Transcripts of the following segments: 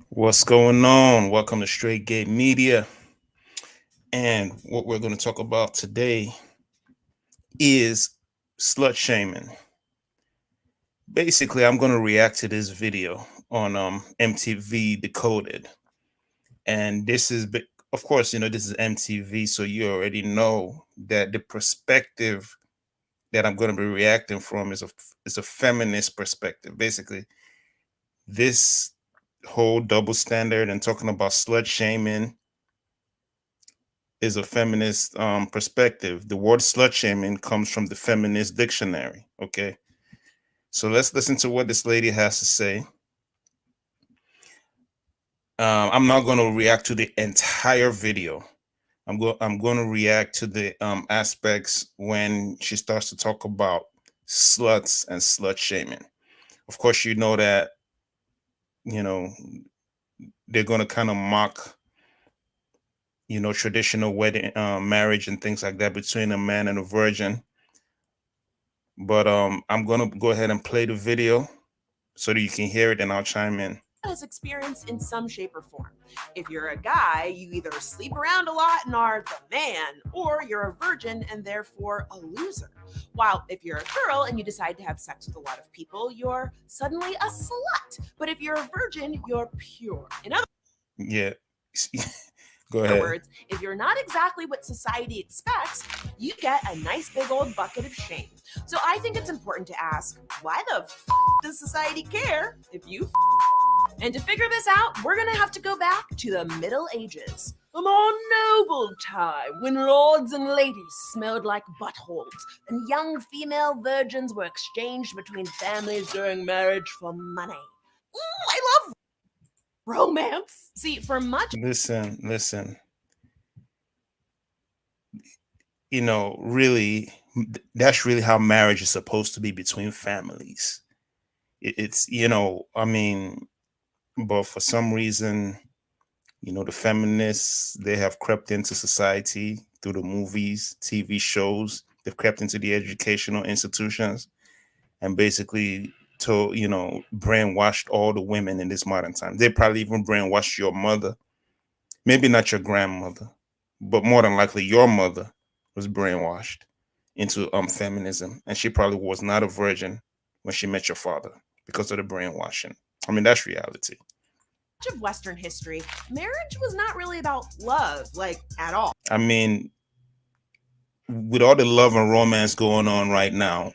What's going on? Welcome to Straight Gate Media. And what we're going to talk about today is slut shaming. Basically, I'm going to react to this video on MTV Decoded. And of course, this is MTV, so you already know that the perspective that I'm going to be reacting from is a feminist perspective. Basically, this whole double standard and talking about slut shaming is a feminist perspective. The word slut shaming comes from the feminist dictionary. Okay. So let's listen to what this lady has to say. I'm not going to react to the entire video. I'm going to react to the aspects when she starts to talk about sluts and slut shaming. Of course, you know that, you know, they're going to kind of mock, traditional wedding, marriage and things like that between a man and a virgin. But I'm gonna go ahead and play the video so that you can hear it, and I'll chime in. Has experienced in some shape or form. If you're a guy, you either sleep around a lot and are the man, or you're a virgin and therefore a loser. While if you're a girl and you decide to have sex with a lot of people, you're suddenly a slut. But if you're a virgin, you're pure. In other Yeah, go ahead. words, if you're not exactly what society expects, you get a nice big old bucket of shame. So I think it's important to ask, why the does society care if you And to figure this out, we're gonna have to go back to the Middle Ages. A more noble time when lords and ladies smelled like buttholes and young female virgins were exchanged between families during marriage for money. Ooh, I love romance. See, for much Listen. Really, that's really how marriage is supposed to be between families. It's I mean, but for some reason, the feminists, they have crept into society through the movies, TV shows. They've crept into the educational institutions and basically brainwashed all the women in this modern time. They probably even brainwashed your mother. Maybe not your grandmother, but more than likely your mother was brainwashed into feminism, and she probably was not a virgin when she met your father because of the brainwashing. I mean, that's reality. of Western history, marriage was not really about love, like at all. I mean, with all the love and romance going on right now,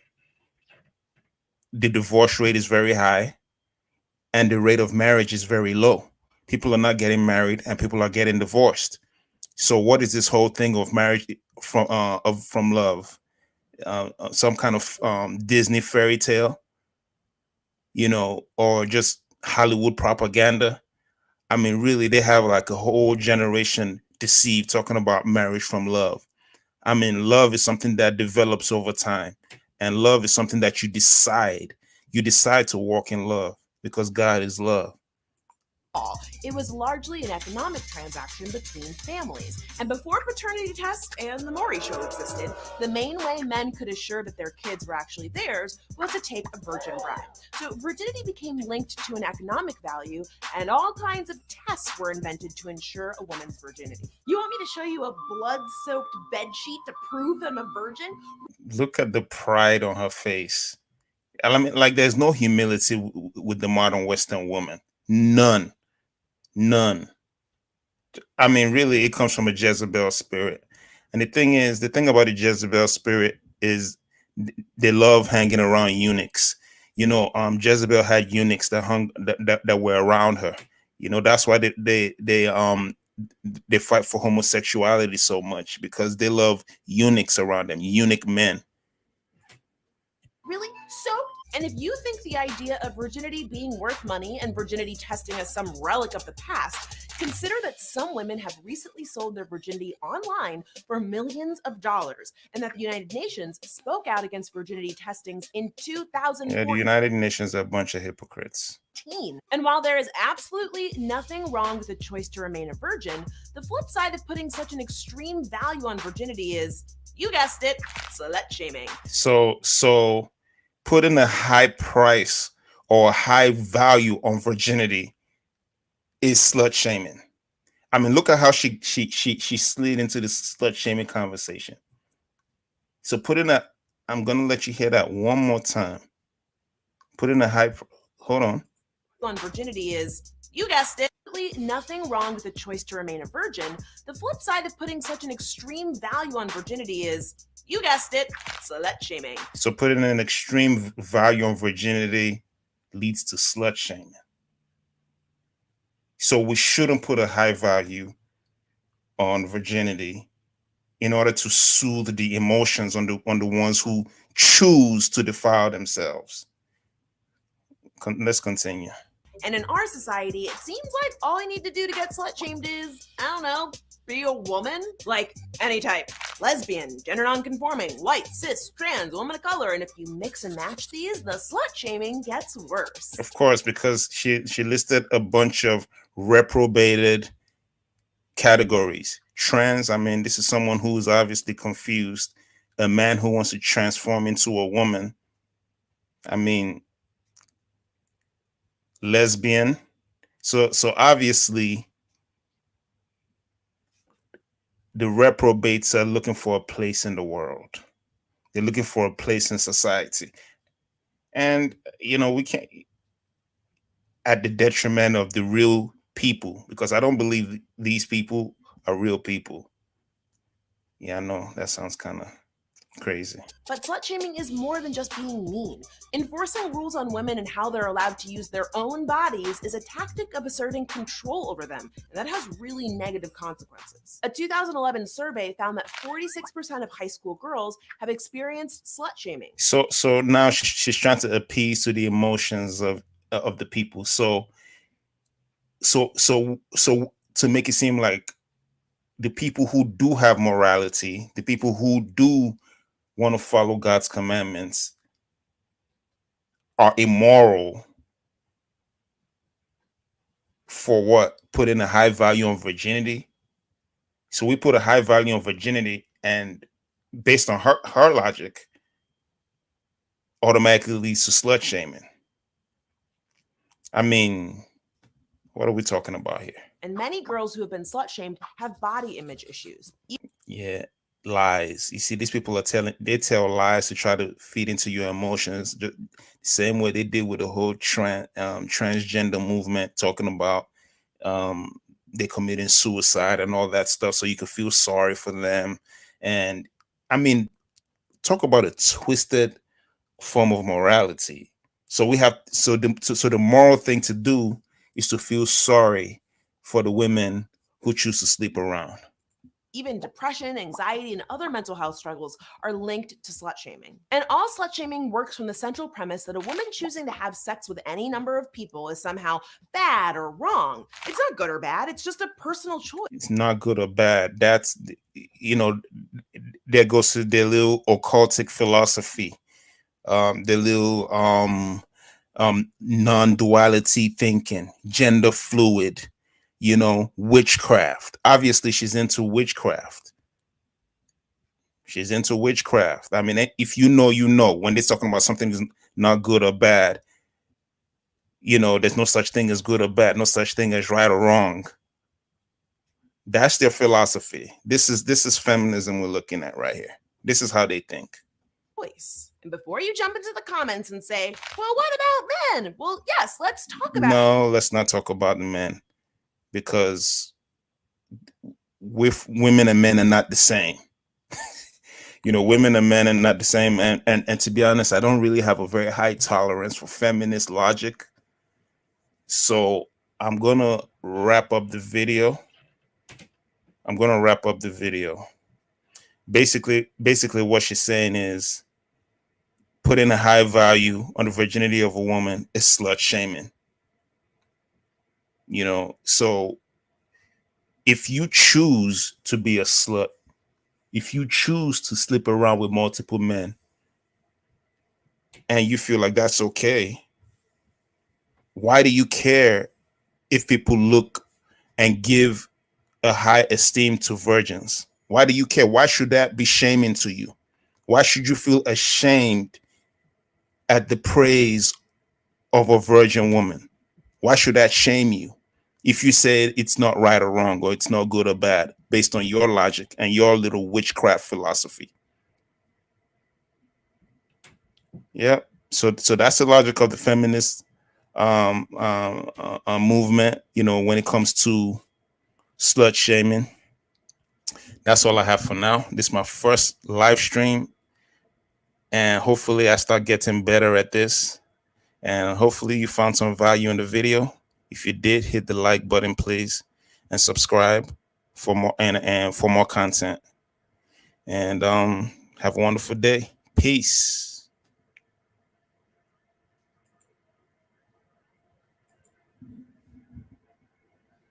the divorce rate is very high and the rate of marriage is very low. People are not getting married and people are getting divorced. So what is this whole thing of marriage from love? Some kind of Disney fairy tale, or just Hollywood propaganda? I mean, really, they have like a whole generation deceived talking about marriage from love. I mean, love is something that develops over time, and love is something that you decide. You decide to walk in love because God is love. It was largely an economic transaction between families. And before paternity tests and the Maury show existed, the main way men could assure that their kids were actually theirs was to take a virgin bride. So virginity became linked to an economic value, and all kinds of tests were invented to ensure a woman's virginity. You want me to show you a blood-soaked bedsheet to prove I'm a virgin? Look at the pride on her face. I mean, like, there's no humility with the modern Western woman. None. None. I mean, really, it comes from a Jezebel spirit. And the thing about the Jezebel spirit is they love hanging around eunuchs. Jezebel had eunuchs that were around her. That's why they fight for homosexuality so much, because they love eunuchs around them, eunuch men. Really? So? And if you think the idea of virginity being worth money and virginity testing as some relic of the past, consider that some women have recently sold their virginity online for millions of dollars, and that the United Nations spoke out against virginity testings in Yeah, the 2014. United Nations are a bunch of hypocrites. And while there is absolutely nothing wrong with the choice to remain a virgin, the flip side of putting such an extreme value on virginity is, you guessed it, slut shaming. So putting a high price or a high value on virginity is slut shaming. I mean, look at how she slid into this slut shaming conversation. So put in a, I'm gonna let you hear that one more time. Put in a high. Hold on. On virginity is, you guessed it, nothing wrong with the choice to remain a virgin. The flip side of putting such an extreme value on virginity is, you guessed it, slut shaming. So putting an extreme value on virginity leads to slut shaming. So we shouldn't put a high value on virginity in order to soothe the emotions on the ones who choose to defile themselves. Let's continue. And in our society, it seems like all I need to do to get slut shamed is, I don't know, be a woman? Like any type. Lesbian, gender non-conforming, white, cis, trans, woman of color. And if you mix and match these, the slut shaming gets worse. Of course, because she listed a bunch of reprobated categories. Trans, I mean, this is someone who is obviously confused. A man who wants to transform into a woman. I mean, lesbian. So obviously the reprobates are looking for a place in the world. They're looking for a place in society. And, you know, we can't, at the detriment of the real people, because I don't believe these people are real people. Yeah, I know that sounds kind of crazy. But slut shaming is more than just being mean. Enforcing rules on women and how they're allowed to use their own bodies is a tactic of asserting control over them, and that has really negative consequences. A 2011 survey found that 46% of high school girls have experienced slut shaming. So now she's trying to appease to the emotions of the people. So to make it seem like the people who do have morality, the people who do want to follow God's commandments, are immoral for what? Putting a high value on virginity. So we put a high value on virginity, and based on her logic, automatically leads to slut shaming. I mean, what are we talking about here? And many girls who have been slut shamed have body image issues. Yeah, lies. You see, these people they tell lies to try to feed into your emotions. The same way they did with the whole transgender movement, talking about they committing suicide and all that stuff, so you can feel sorry for them. And I mean, talk about a twisted form of morality. So we have so the moral thing to do is to feel sorry for the women who choose to sleep around. Even depression, anxiety, and other mental health struggles are linked to slut shaming. And all slut shaming works from the central premise that a woman choosing to have sex with any number of people is somehow bad or wrong. It's not good or bad, it's just a personal choice. It's not good or bad. That's, you know, there goes to their little occultic philosophy, their little non-duality thinking, gender fluid, you know, witchcraft. Obviously, she's into witchcraft. She's into witchcraft. I mean, if you know, you know, when they're talking about something is not good or bad, you know, there's no such thing as good or bad, no such thing as right or wrong. That's their philosophy. This is feminism we're looking at right here. This is how they think. And before you jump into the comments and say, well, what about men? Well, yes, let's talk about No, let's not talk about the men, because with women and men are not the same. You know, women and men are not the same. And to be honest, I don't really have a very high tolerance for feminist logic. So I'm gonna wrap up the video. Basically what she's saying is putting a high value on the virginity of a woman is slut shaming. You know, so if you choose to be a slut, if you choose to sleep around with multiple men and you feel like that's okay, why do you care if people look and give a high esteem to virgins? Why do you care? Why should that be shaming to you? Why should you feel ashamed at the praise of a virgin woman? Why should that shame you? If you said it's not right or wrong, or it's not good or bad, based on your logic and your little witchcraft philosophy. Yeah. So that's the logic of the feminist movement. When it comes to slut shaming. That's all I have for now. This is my first live stream, and hopefully I start getting better at this. And hopefully you found some value in the video. If you did, hit the like button, please, and subscribe for more and for more content. And have a wonderful day. Peace.